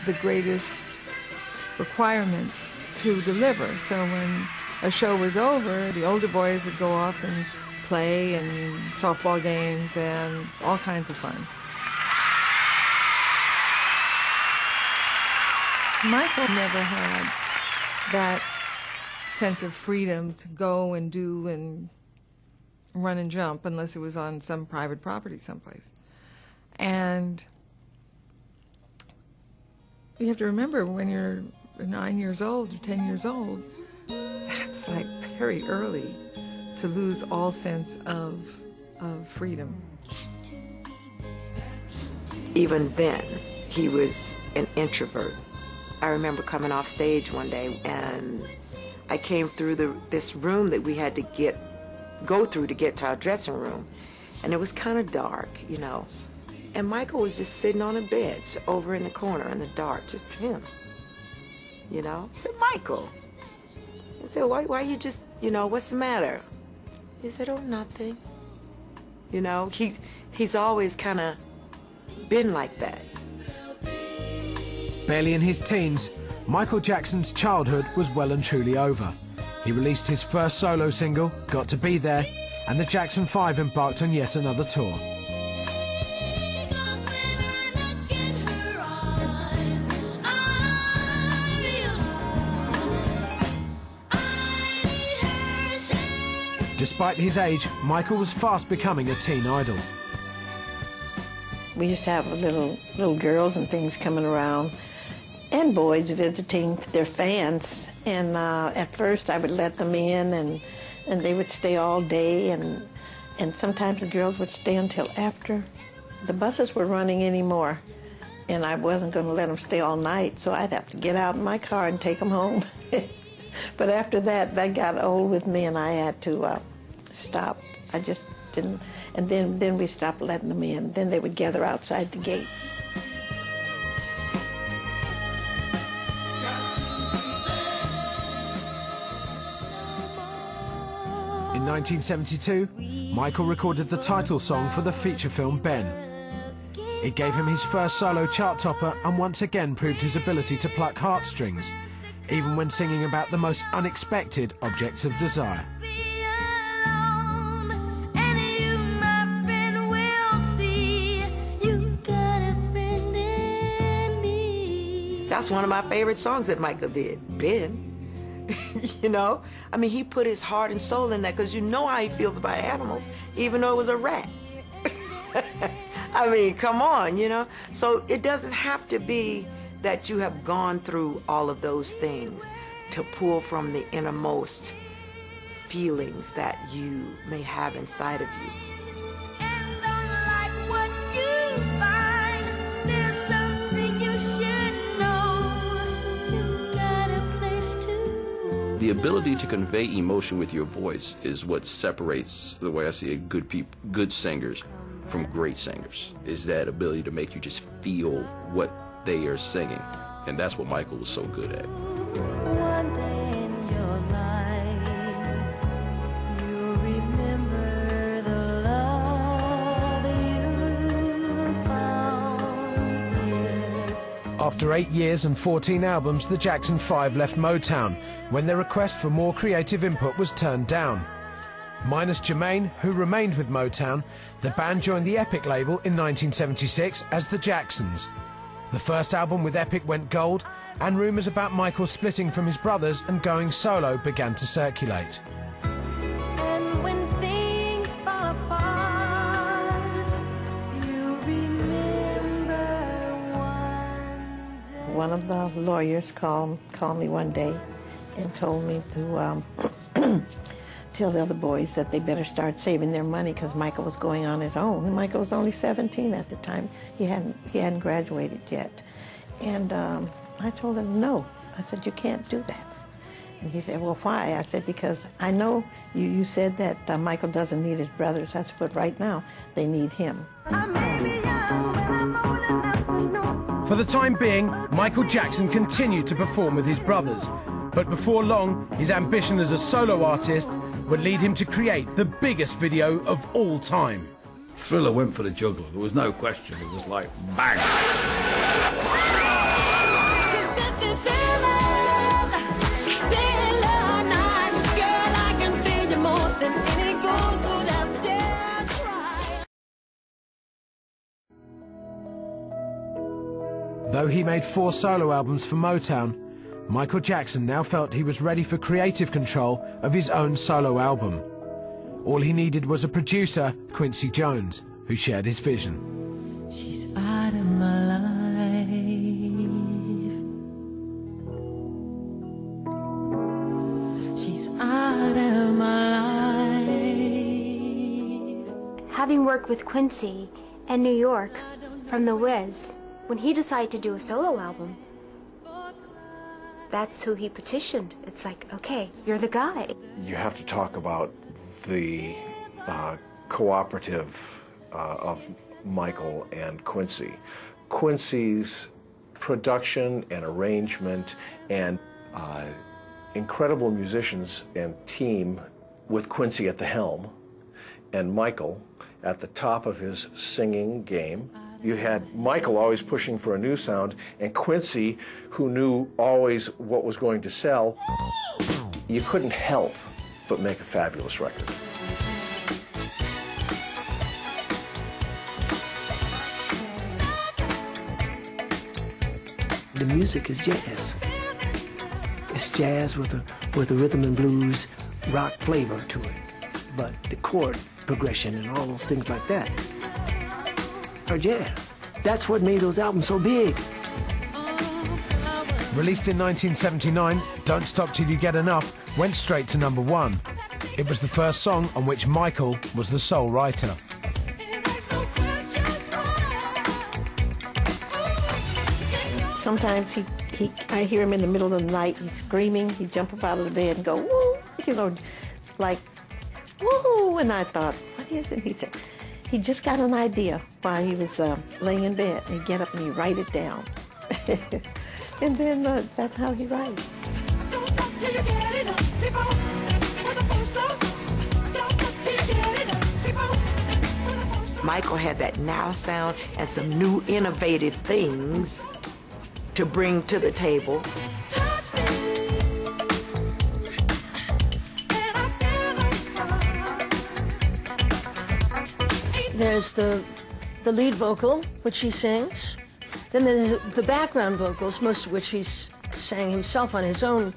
the greatest requirement to deliver. So when a show was over, the older boys would go off and play and softball games and all kinds of fun. Michael never had that sense of freedom to go and do and run and jump unless it was on some private property someplace. And you have to remember, when you're 9 years old or 10 years old, that's like very early to lose all sense of freedom. Even then, he was an introvert. I remember coming off stage one day, and I came through this room that we had to go through to get to our dressing room, and it was kind of dark, you know. And Michael was just sitting on a bench over in the corner in the dark, just him, you know. I said, Michael. I said, why you just, you know, what's the matter? He said, oh, nothing. You know, he's always kind of been like that. Barely in his teens, Michael Jackson's childhood was well and truly over. He released his first solo single, Got to Be There, and the Jackson 5 embarked on yet another tour. Despite his age, Michael was fast becoming a teen idol. We used to have little girls and things coming around, and boys visiting their fans. And at first I would let them in, and they would stay all day, and sometimes the girls would stay until after the buses were running anymore. And I wasn't going to let them stay all night, so I'd have to get out in my car and take them home. But after that got old with me, and I had to stop. I just didn't. And then we stopped letting them in. Then they would gather outside the gate. In 1972, Michael recorded the title song for the feature film Ben. It gave him his first solo chart topper and once again proved his ability to pluck heartstrings, even when singing about the most unexpected objects of desire. That's one of my favorite songs that Michael did, Ben. You know, I mean, he put his heart and soul in that, because you know how he feels about animals, even though it was a rat. I mean, come on, you know? So it doesn't have to be that you have gone through all of those things to pull from the innermost feelings that you may have inside of you. The ability to convey emotion with your voice is what separates, the way I see it, good singers from great singers, is that ability to make you just feel what they are singing. And that's what Michael was so good at. One day in your life, you'll remember the love you found here. After 8 years and 14 albums, the Jackson 5 left Motown when their request for more creative input was turned down. Minus Jermaine, who remained with Motown, the band joined the Epic label in 1976 as the Jacksons. The first album with Epic went gold, and rumours about Michael splitting from his brothers and going solo began to circulate. And when things fall apart, you remember one day. One of the lawyers called me one day and told me to tell the other boys that they better start saving their money, because Michael was going on his own. And Michael was only 17 at the time. He hadn't graduated yet. And I told him no. I said, you can't do that. And he said, well, why? I said, because I know you said that Michael doesn't need his brothers. I said, but right now they need him. For the time being, Michael Jackson continued to perform with his brothers. But before long, his ambition as a solo artist would lead him to create the biggest video of all time. Thriller went for the juggler. There was no question. It was like, bang! Though he made 4 solo albums for Motown, Michael Jackson now felt he was ready for creative control of his own solo album. All he needed was a producer, Quincy Jones, who shared his vision. She's out of my life. She's out of my life. Having worked with Quincy and New York from The Wiz, when he decided to do a solo album, that's who he petitioned. It's like, okay, you're the guy. You have to talk about the cooperative of Michael and Quincy. Quincy's production and arrangement and incredible musicians and team with Quincy at the helm and Michael at the top of his singing game. You had Michael always pushing for a new sound, and Quincy, who knew always what was going to sell. You couldn't help but make a fabulous record. The music is jazz. It's jazz with a rhythm and blues rock flavor to it. But the chord progression and all those things like that are jazz. That's what made those albums so big. Released in 1979, Don't Stop Till You Get Enough went straight to #1. It was the first song on which Michael was the sole writer. Sometimes I hear him in the middle of the night, he's screaming, he'd jump up out of the bed and go, woo, you know, like, woo, and I thought, what is it? He said, he just got an idea while he was laying in bed, and he'd get up and he'd write it down. And then that's how he writes. Michael had that now sound and some new innovative things to bring to the table. There's the lead vocal, which he sings. Then there's the background vocals, most of which he's sang himself on his own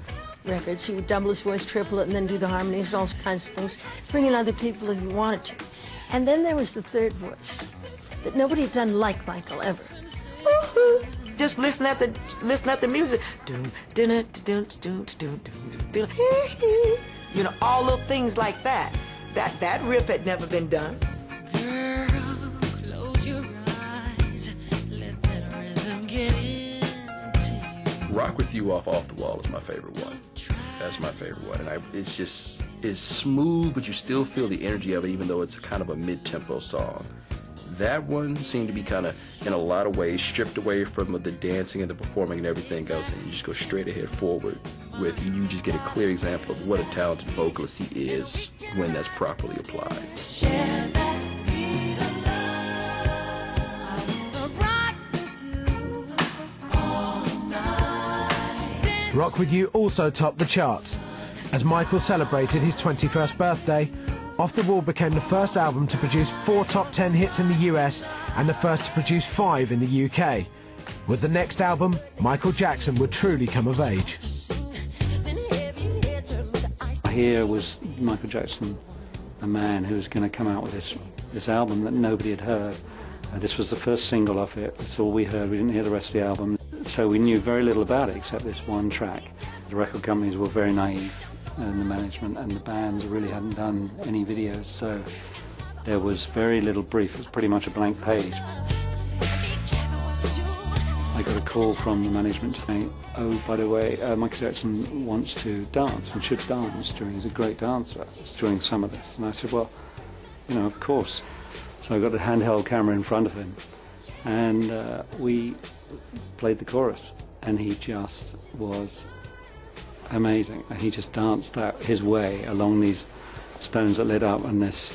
records. He would double his voice, triple it, and then do the harmonies, all kinds of things, bring in other people if he wanted to. And then there was the third voice that nobody had done like Michael ever. Just listen at the music. You know, all little things like that. That riff had never been done. Girl, close your eyes, let that rhythm get into you. Rock With You off the Wall is my favorite one. That's my favorite one, and it's smooth, but you still feel the energy of it, even though it's kind of a mid-tempo song. That one seemed to be kind of, in a lot of ways, stripped away from the dancing and the performing and everything else, and you just go straight ahead forward with, and you just get a clear example of what a talented vocalist he is when that's properly applied. Share that beat of love. Rock with you all night. Rock With You also topped the charts. As Michael celebrated his 21st birthday, Off the Wall became the first album to produce 4 top 10 hits in the US and the first to produce 5 in the UK. With the next album, Michael Jackson would truly come of age. Here was Michael Jackson, a man who was going to come out with this album that nobody had heard. This was the first single off it. That's all we heard. We didn't hear the rest of the album. So we knew very little about it except this one track. The record companies were very naive, and the management and the bands really hadn't done any videos, so there was very little brief. It was pretty much a blank page. I got a call from the management saying, oh, by the way, Michael Jackson wants to dance and should dance he's a great dancer during some of this. And I said, well, you know, of course. So I got a handheld camera in front of him, and we played the chorus, and he just was amazing. He just danced his way along these stones that lit up, and this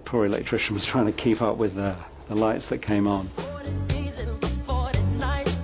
poor electrician was trying to keep up with the lights that came on.